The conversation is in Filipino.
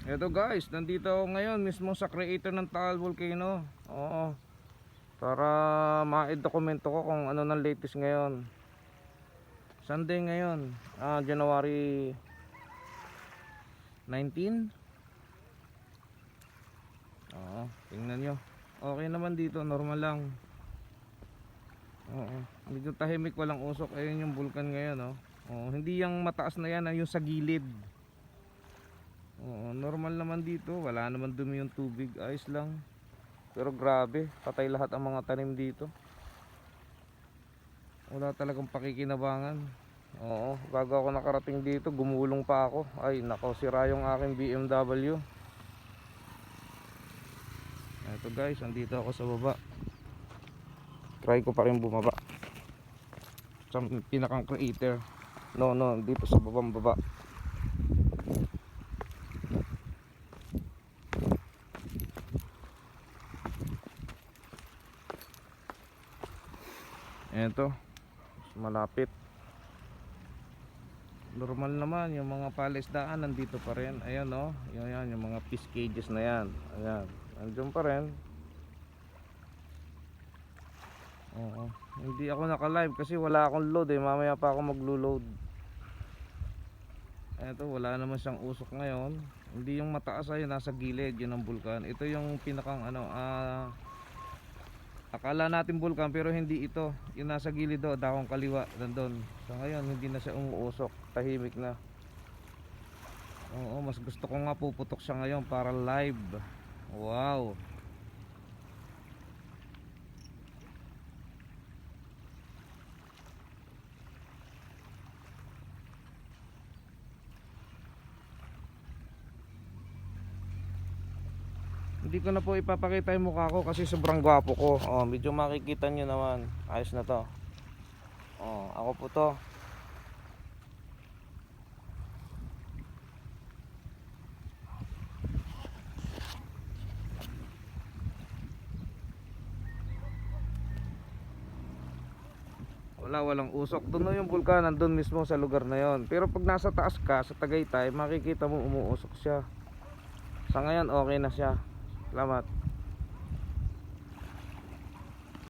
Eto guys, nandito ako ngayon mismo sa creator ng Taal Volcano. Oo. Para ma-dokumento ko kung ano nang latest ngayon. Sunday ngayon, January 19. Oo, tingnan nyo. Okay naman dito, normal lang. Oo, medyo tahimik, walang usok. Ayun yung vulkan ngayon, oh. Oo, hindi yung mataas na yan, yung sa gilid. Oo, normal naman dito, wala naman dumi yung tubig, ayos lang. Pero grabe, patay lahat ang mga tanim dito. Wala talagang pakikinabangan. Oo, bago ako nakarating dito, gumulong pa ako. Ay, nako, sira yung aking BMW. Ito guys, andito ako sa baba. Try ko pa rin bumaba sa pinakang crater. No, dito sa babang baba. Ito, malapit. Normal naman yung mga palisdaan nandito pa rin. Ayan, oh, yan, yung mga fish cages na yan. Ayan, nandiyan pa rin. Oo, hindi ako naka-live kasi wala akong load eh. Mamaya pa ako maglo-load. Ito, wala naman siyang usok ngayon. Hindi yung mataas ay nasa gilid, yun ang bulkan. Ito yung pinakang akala natin bulkan pero hindi ito. Yung nasa gilid do, dakong kaliwa nandun. So ngayon hindi na siya umuusok, tahimik na. Oo, mas gusto ko nga puputok siya ngayon para live. Wow. Hindi ko na po ipapakita yung mukha ko kasi sobrang gwapo ko. Oh, medyo makikita nyo naman. Ayos na to. Oh, ako po to. Walang usok. Doon na yung bulkan, nandun mismo sa lugar na yon. Pero pag nasa taas ka, sa Tagaytay, makikita mo umuusok siya. Sa ngayon, okay na siya. Salamat.